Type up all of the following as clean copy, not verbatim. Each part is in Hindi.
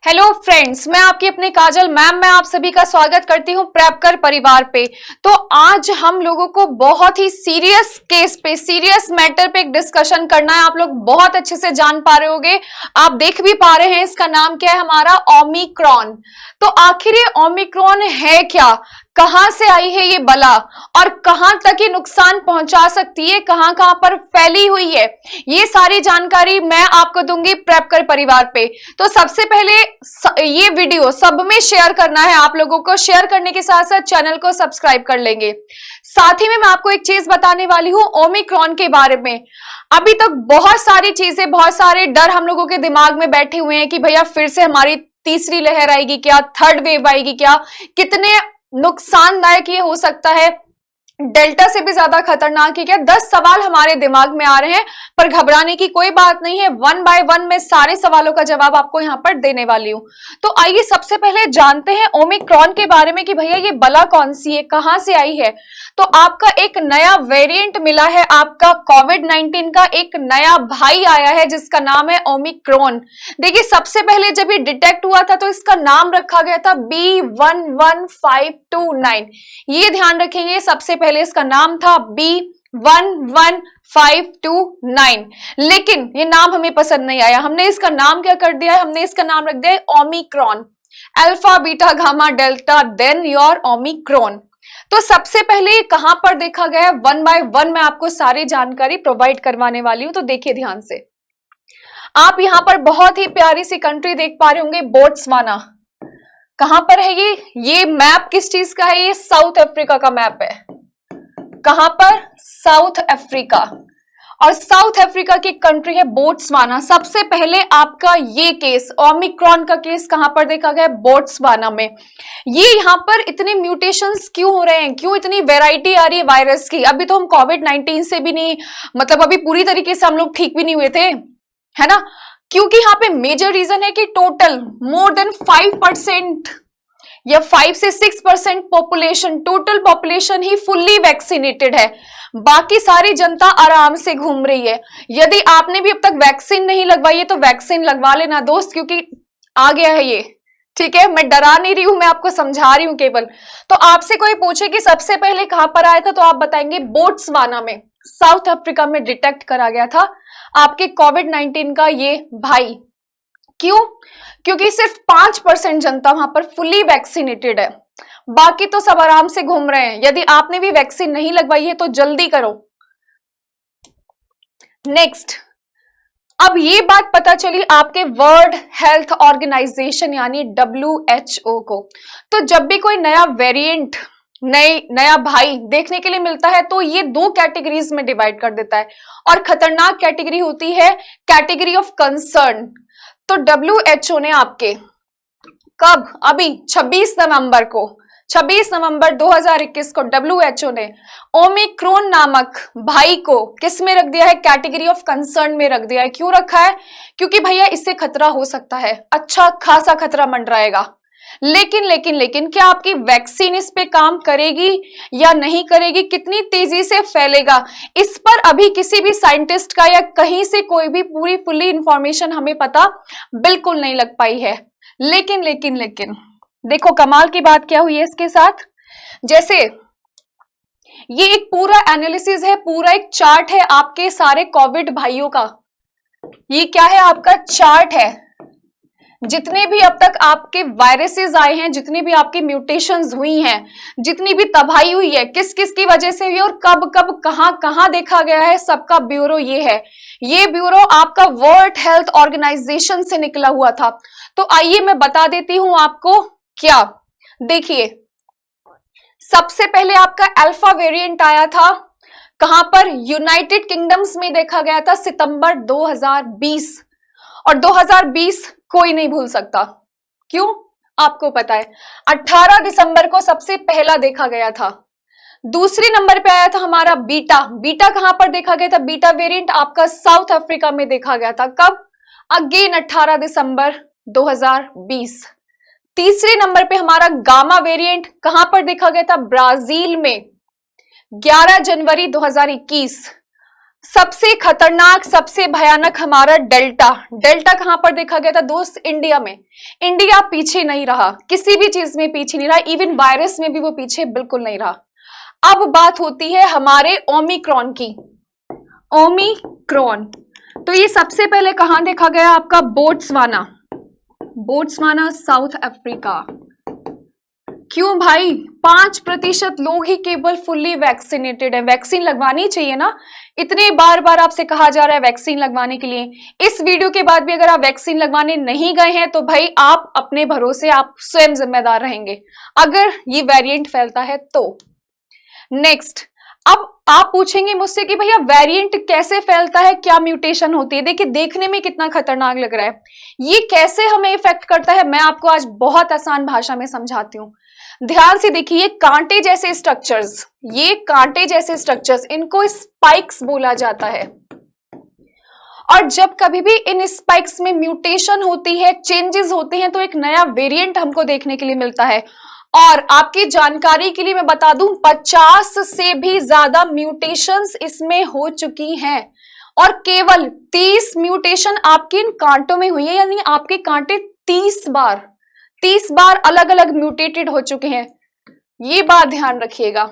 हेलो फ्रेंड्स, मैं आपकी अपनी काजल मैम। मैं आप सभी का स्वागत करती हूं प्रेपकर परिवार पे। तो आज हम लोगों को बहुत ही सीरियस केस पे, सीरियस मैटर पे एक डिस्कशन करना है। आप लोग बहुत अच्छे से जान पा रहे होंगे, आप देख भी पा रहे हैं। इसका नाम क्या है? हमारा ओमिक्रॉन। तो आखिर ये ओमिक्रॉन है क्या? कहां से आई है ये बला और कहां तक ये नुकसान पहुंचा सकती है, कहां कहां पर फैली हुई है, ये सारी जानकारी मैं आपको दूंगी प्रेपकर परिवार पे। तो सबसे पहले ये वीडियो सब में शेयर करना है आप लोगों को। शेयर करने के साथ साथ चैनल को सब्सक्राइब कर लेंगे। साथ ही में मैं आपको एक चीज बताने वाली हूं ओमिक्रॉन के बारे में। अभी तक बहुत सारी चीजें, बहुत सारे डर हम लोगों के दिमाग में बैठे हुए हैं कि भैया फिर से हमारी तीसरी लहर आएगी क्या, थर्ड वेव आएगी क्या, कितने नुकसानदायक ये हो सकता है, डेल्टा से भी ज्यादा खतरनाक है क्या। 10 सवाल हमारे दिमाग में आ रहे हैं, पर घबराने की कोई बात नहीं है। वन बाय वन मैं सारे सवालों का जवाब आपको यहाँ पर देने वाली हूँ। तो आइए सबसे पहले जानते हैं ओमिक्रॉन के बारे में कि भैया ये बला कौन सी है, कहां से आई है। तो आपका एक नया वेरिएंट मिला है, आपका कोविड-19 का एक नया भाई आया है जिसका नाम है ओमिक्रॉन। देखिए सबसे पहले जब ये डिटेक्ट हुआ था तो इसका नाम रखा गया था B11529। ये ध्यान रखेंगे, सबसे पहले इसका नाम था B11529। लेकिन ये नाम हमें पसंद नहीं आया। हमने इसका नाम क्या कर दिया है? हमने इसका नाम रख दिया है Omicron. Alpha beta gamma delta then your Omicron. तो सबसे पहले ये कहां पर देखा गया है, वन बाय वन मैं आपको सारी जानकारी प्रोवाइड करवाने वाली हूं। तो देखिए ध्यान से, आप यहां पर बहुत ही प्यारी सी कंट्री देख पा रहे होंगे, बोट्सवाना। कहां पर है ये मैप किस चीज का है? ये साउथ अफ्रीका का मैप है। कहां पर? South Africa. और साउथ अफ्रीका की कंट्री है बोट्सवाना। सबसे पहले आपका ये केस, ओमिक्रॉन का केस कहां पर देखा गया? बोट्सवाना में। ये यहाँ पर इतने म्यूटेशंस क्यों हो रहे हैं, क्यों इतनी वैरायटी आ रही है वायरस की? अभी तो हम कोविड-19 से भी नहीं, मतलब अभी पूरी तरीके से हम लोग ठीक भी नहीं हुए थे, है ना। क्योंकि यहाँ पे मेजर रीजन है कि टोटल मोर देन 5% या 5 से 6% पॉपुलेशन, टोटल पॉपुलेशन ही फुल्ली वैक्सीनेटेड है। बाकी सारी जनता आराम से घूम रही है। यदि आपने भी अब तक वैक्सीन नहीं लगवाई है तो वैक्सीन लगवा लेना दोस्त, क्योंकि आ गया है ये। ठीक है, मैं डरा नहीं रही हूं, मैं आपको समझा रही हूं केवल। तो आपसे कोई पूछे कि सबसे पहले कहां पर आया था, तो आप बताएंगे बोट्सवाना में, साउथ अफ्रीका में डिटेक्ट करा गया था आपके कोविड-19 का ये भाई। क्यों? क्योंकि सिर्फ 5% जनता वहां पर फुल्ली वैक्सीनेटेड है, बाकी तो सब आराम से घूम रहे हैं। यदि आपने भी वैक्सीन नहीं लगवाई है तो जल्दी करो। नेक्स्ट, अब ये बात पता चली आपके वर्ल्ड हेल्थ ऑर्गेनाइजेशन यानी WHO को। तो जब भी कोई नया वेरिएंट, नया भाई देखने के लिए मिलता है तो ये 2 कैटेगरीज में डिवाइड कर देता है। और खतरनाक कैटेगरी होती है कैटेगरी ऑफ कंसर्न। तो WHO ने आपके कब? अभी 26 नवंबर 2021 को WHO ने ओमिक्रॉन नामक भाई को किस में रख दिया है? कैटेगरी ऑफ कंसर्न में रख दिया है। क्यों रखा है? क्योंकि भैया इससे खतरा हो सकता है, अच्छा खासा खतरा मंडराएगा। लेकिन क्या आपकी वैक्सीन इस पे काम करेगी या नहीं करेगी, कितनी तेजी से फैलेगा, इस पर अभी किसी भी साइंटिस्ट का या कहीं से कोई भी पूरी फुल्ली इंफॉर्मेशन हमें पता बिल्कुल नहीं लग पाई है। लेकिन देखो कमाल की बात क्या हुई है इसके साथ। जैसे ये एक पूरा एनालिसिस है, पूरा एक चार्ट है आपके सारे कोविड भाइयों का। ये क्या है? आपका चार्ट है। जितने भी अब तक आपके वायरसेस आए हैं, जितनी भी आपकी म्यूटेशंस हुई हैं, जितनी भी तबाही हुई है, किस किस की वजह से हुई है और कब कब कहां कहां देखा गया है, सबका ब्यूरो ये है। ये ब्यूरो आपका वर्ल्ड हेल्थ ऑर्गेनाइजेशन से निकला हुआ था। तो आइए मैं बता देती हूं आपको क्या। देखिए सबसे पहले आपका अल्फा वेरिएंट आया था कहां पर? यूनाइटेड किंगडम्स में देखा गया था सितंबर 2020। और 2020 कोई नहीं भूल सकता। क्यों? आपको पता है 18 दिसंबर को सबसे पहला देखा गया था। दूसरे नंबर पे आया था हमारा बीटा कहां पर देखा गया था? बीटा वेरिएंट आपका साउथ अफ्रीका में देखा गया था। कब? अगेन 18 दिसंबर 2020। तीसरे नंबर पे हमारा गामा वेरिएंट कहां पर देखा गया था? ब्राजील में 11 जनवरी 2021। सबसे खतरनाक, सबसे भयानक हमारा डेल्टा। डेल्टा कहां पर देखा गया था दोस्त? इंडिया में। इंडिया पीछे नहीं रहा, किसी भी चीज में पीछे नहीं रहा, इवन वायरस में भी वो पीछे बिल्कुल नहीं रहा। अब बात होती है हमारे ओमिक्रॉन की। ओमिक्रॉन, तो ये सबसे पहले कहां देखा गया? आपका बोट्सवाना। Botswana, south Africa. क्यों भाई? 5% लोग ही केवल फुल्ली वैक्सीनेटेड है। वैक्सीन लगवानी चाहिए ना, इतने बार बार आपसे कहा जा रहा है वैक्सीन लगवाने के लिए। इस वीडियो के बाद भी अगर आप वैक्सीन लगवाने नहीं गए हैं तो भाई आप अपने भरोसे, आप स्वयं जिम्मेदार रहेंगे अगर ये वेरिएंट फैलता है तो। नेक्स्ट, अब आप पूछेंगे मुझसे कि भैया वेरिएंट कैसे फैलता है, क्या म्यूटेशन होती है? देखिए, देखने में कितना खतरनाक लग रहा है, ये कैसे हमें इफेक्ट करता है मैं आपको आज बहुत आसान भाषा में समझाती हूँ। ध्यान से देखिए, कांटे जैसे स्ट्रक्चर्स, ये कांटे जैसे स्ट्रक्चर्स, इनको स्पाइक्स बोला जाता है। और जब कभी भी इन स्पाइक्स में म्यूटेशन होती है, चेंजेस होते हैं, तो एक नया वेरिएंट हमको देखने के लिए मिलता है। और आपकी जानकारी के लिए मैं बता दूं, 50 से भी ज्यादा म्यूटेशंस इसमें हो चुकी हैं और केवल 30 म्यूटेशन आपके इन कांटों में हुई है, यानी आपके कांटे 30 बार अलग अलग म्यूटेटेड हो चुके हैं। ये बात ध्यान रखिएगा।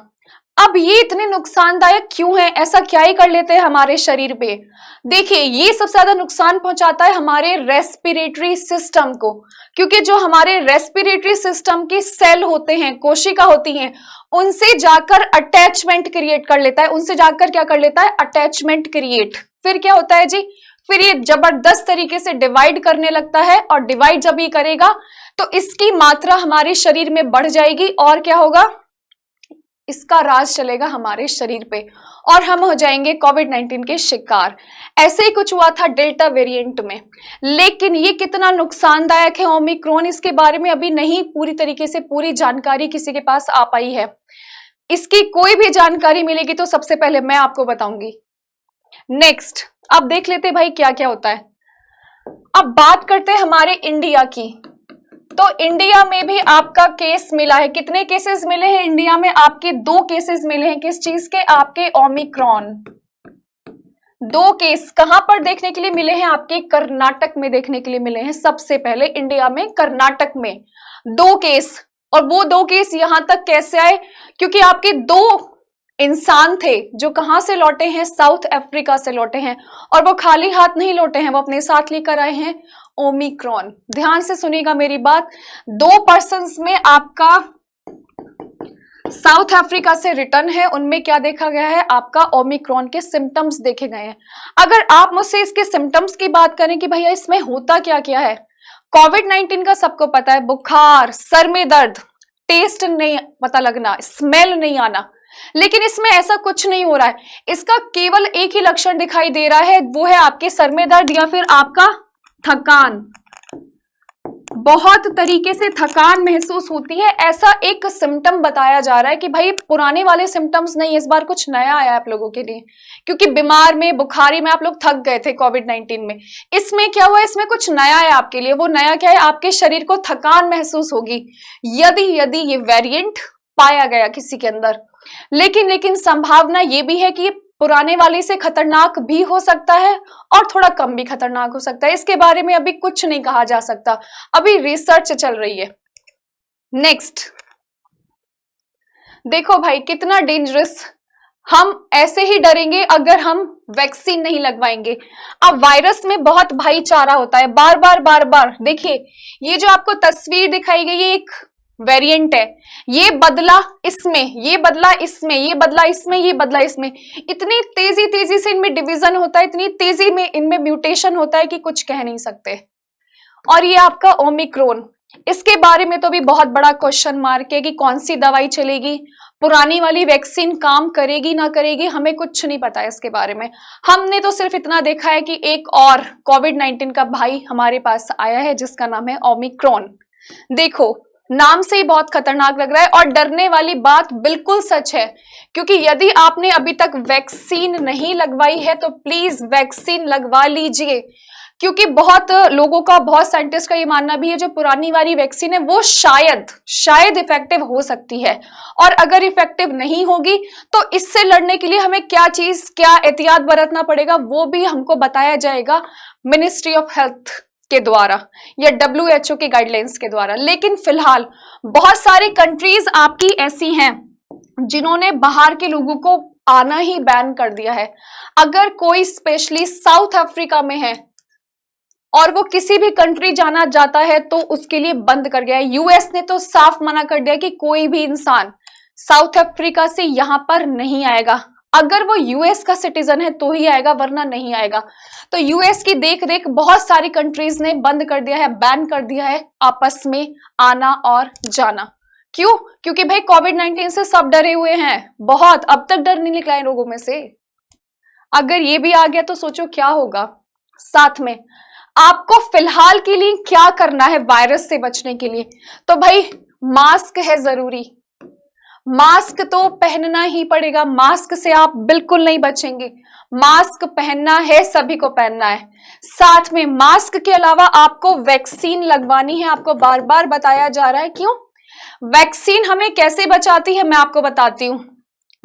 अब ये इतने नुकसानदायक क्यों है? ऐसा क्या ही कर लेते हैं हमारे शरीर पे? देखिए, ये सबसे ज्यादा नुकसान पहुंचाता है हमारे रेस्पिरेटरी सिस्टम को, क्योंकि जो हमारे रेस्पिरेटरी सिस्टम के सेल होते हैं, कोशिका होती हैं, उनसे जाकर अटैचमेंट क्रिएट कर लेता है। उनसे जाकर क्या कर लेता है? Attachment create. फिर क्या होता है जी? फिर ये जबरदस्त तरीके से डिवाइड करने लगता है, और डिवाइड जब ये करेगा तो इसकी मात्रा हमारे शरीर में बढ़ जाएगी, और क्या होगा? इसका राज चलेगा हमारे शरीर पे और हम हो जाएंगे कोविड-19 के शिकार। ऐसे ही कुछ हुआ था डेल्टा वेरिएंट में। लेकिन ये कितना नुकसानदायक है ओमिक्रॉन, इसके बारे में अभी नहीं पूरी तरीके से पूरी जानकारी किसी के पास आ पाई है। इसकी कोई भी जानकारी मिलेगी तो सबसे पहले मैं आपको बताऊंगी। नेक्स्ट, अब देख लेते भाई क्या क्या होता है। अब बात करते हैं हमारे इंडिया की। तो इंडिया में भी आपका केस मिला है। कितने केसेस मिले हैं इंडिया में? आपके 2 केसेस मिले हैं। किस चीज के? आपके ओमिक्रॉन। 2 केस कहां पर देखने के लिए मिले हैं? आपके कर्नाटक में देखने के लिए मिले हैं। सबसे पहले इंडिया में कर्नाटक में 2 केस। और वो 2 केस यहां तक कैसे आए? क्योंकि आपके 2 इंसान थे जो कहां से लौटे हैं? साउथ अफ्रीका से लौटे हैं। और वो खाली हाथ नहीं लौटे हैं, वो अपने साथ लेकर आए हैं ओमिक्रॉन। ध्यान से सुनिएगा मेरी बात। 2 पर्सन्स में आपका साउथ अफ्रीका से रिटर्न है, उनमें क्या देखा गया है? आपका ओमिक्रॉन के सिम्टम्स देखे गए हैं। अगर आप मुझसे इसके सिम्टम्स की बात करें कि भैया इसमें होता क्या क्या है, कोविड-19 का सबको पता है, बुखार, सर में दर्द, टेस्ट नहीं पता लगना, स्मेल नहीं आना। लेकिन इसमें ऐसा कुछ नहीं हो रहा है। इसका केवल एक ही लक्षण दिखाई दे रहा है, वो है आपके सर में दर्द या फिर आपका थकान। बहुत तरीके से थकान महसूस होती है, ऐसा एक सिम्टम बताया जा रहा है कि भाई पुराने वाले सिम्टम्स नहीं, इस बार कुछ नया आया आप लोगों के लिए। क्योंकि बीमार में, बुखारी में आप लोग थक गए थे कोविड-19 में। इसमें क्या हुआ? इसमें कुछ नया है आपके लिए। वो नया क्या है? आपके शरीर को थकान महसूस होगी यदि ये वेरिएंट पाया गया किसी के अंदर। लेकिन संभावना ये भी है कि पुराने वाले से खतरनाक भी हो सकता है और थोड़ा कम भी खतरनाक हो सकता है। इसके बारे में अभी कुछ नहीं कहा जा सकता, अभी रिसर्च चल रही है। नेक्स्ट, देखो भाई कितना डेंजरस। हम ऐसे ही डरेंगे अगर हम वैक्सीन नहीं लगवाएंगे। अब वायरस में बहुत भाईचारा होता है, बार बार देखिए, ये जो आपको तस्वीर दिखाई गई ये एक वेरिएंट है। ये बदला इसमें, ये बदला इसमें, ये बदला इसमें, ये बदला इसमें। इतनी तेजी से इनमें डिवीजन होता है, इतनी तेजी में इनमें म्यूटेशन होता है कि कुछ कह नहीं सकते। और ये आपका ओमिक्रॉन, इसके बारे में तो भी बहुत बड़ा क्वेश्चन मार्क है कि कौन सी दवाई चलेगी, पुरानी वाली वैक्सीन काम करेगी ना करेगी, हमें कुछ नहीं पता है इसके बारे में। हमने तो सिर्फ इतना देखा है कि एक और कोविड-19 का भाई हमारे पास आया है जिसका नाम है ओमिक्रॉन। देखो, नाम से ही बहुत खतरनाक लग रहा है और डरने वाली बात बिल्कुल सच है। क्योंकि यदि आपने अभी तक वैक्सीन नहीं लगवाई है तो प्लीज वैक्सीन लगवा लीजिए। क्योंकि बहुत लोगों का, बहुत साइंटिस्ट का ये मानना भी है जो पुरानी वाली वैक्सीन है वो शायद इफेक्टिव हो सकती है, और अगर इफेक्टिव नहीं होगी तो इससे लड़ने के लिए हमें क्या एहतियात बरतना पड़ेगा वो भी हमको बताया जाएगा मिनिस्ट्री ऑफ हेल्थ के द्वारा या WHO के गाइडलाइंस के द्वारा। लेकिन फिलहाल बहुत सारी कंट्रीज आपकी ऐसी हैं जिन्होंने बाहर के लोगों को आना ही बैन कर दिया है। अगर कोई स्पेशली साउथ अफ्रीका में है और वो किसी भी कंट्री जाना जाता है तो उसके लिए बंद कर गया है। यूएस ने तो साफ मना कर दिया कि कोई भी इंसान साउथ अफ्रीका से यहां पर नहीं आएगा, अगर वो यूएस का सिटीजन है तो ही आएगा वरना नहीं आएगा। तो यूएस की देख रेख बहुत सारी कंट्रीज ने बंद कर दिया है, बैन कर दिया है आपस में आना और जाना। क्यों? क्योंकि भाई कोविड-19 से सब डरे हुए हैं, बहुत, अब तक डर नहीं निकला है लोगों में से। अगर ये भी आ गया तो सोचो क्या होगा। साथ में आपको फिलहाल के लिए क्या करना है वायरस से बचने के लिए, तो भाई मास्क है जरूरी, मास्क तो पहनना ही पड़ेगा, मास्क से आप बिल्कुल नहीं बचेंगे, मास्क पहनना है, सभी को पहनना है। साथ में मास्क के अलावा आपको वैक्सीन लगवानी है, आपको बार बार बताया जा रहा है। क्यों? वैक्सीन हमें कैसे बचाती है मैं आपको बताती हूँ।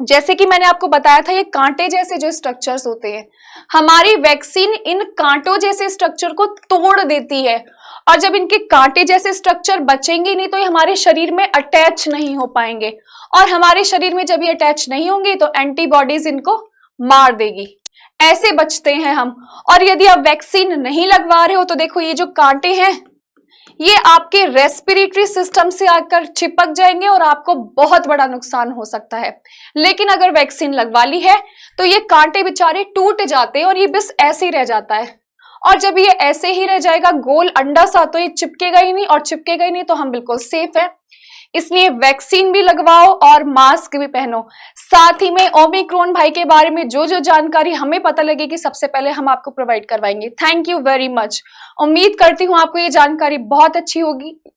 जैसे कि मैंने आपको बताया था ये कांटे जैसे जो स्ट्रक्चर्स होते हैं, हमारी वैक्सीन इन कांटों जैसे स्ट्रक्चर को तोड़ देती है, और जब इनके कांटे जैसे स्ट्रक्चर बचेंगे नहीं तो ये हमारे शरीर में अटैच नहीं हो पाएंगे, और हमारे शरीर में जब ये अटैच नहीं होंगे तो एंटीबॉडीज इनको मार देगी। ऐसे बचते हैं हम। और यदि आप वैक्सीन नहीं लगवा रहे हो तो देखो ये जो कांटे हैं ये आपके रेस्पिरेटरी सिस्टम से आकर चिपक जाएंगे और आपको बहुत बड़ा नुकसान हो सकता है। लेकिन अगर वैक्सीन लगवा ली है तो ये कांटे बेचारे टूट जाते हैं और ये बस ऐसे ही रह जाता है, और जब ये ऐसे ही रह जाएगा गोल अंडा सा तो ये चिपकेगा ही नहीं, और चिपकेगा ही नहीं तो हम बिल्कुल सेफ है। इसलिए वैक्सीन भी लगवाओ और मास्क भी पहनो। साथ ही में ओमिक्रॉन भाई के बारे में जो जो जानकारी हमें पता लगेगी सबसे पहले हम आपको प्रोवाइड करवाएंगे। Thank you very much. उम्मीद करती हूँ आपको ये जानकारी बहुत अच्छी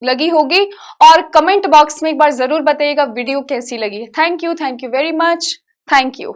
लगी होगी, और कमेंट बॉक्स में एक बार जरूर बताइएगा वीडियो कैसी लगी। Thank you very much. Thank you.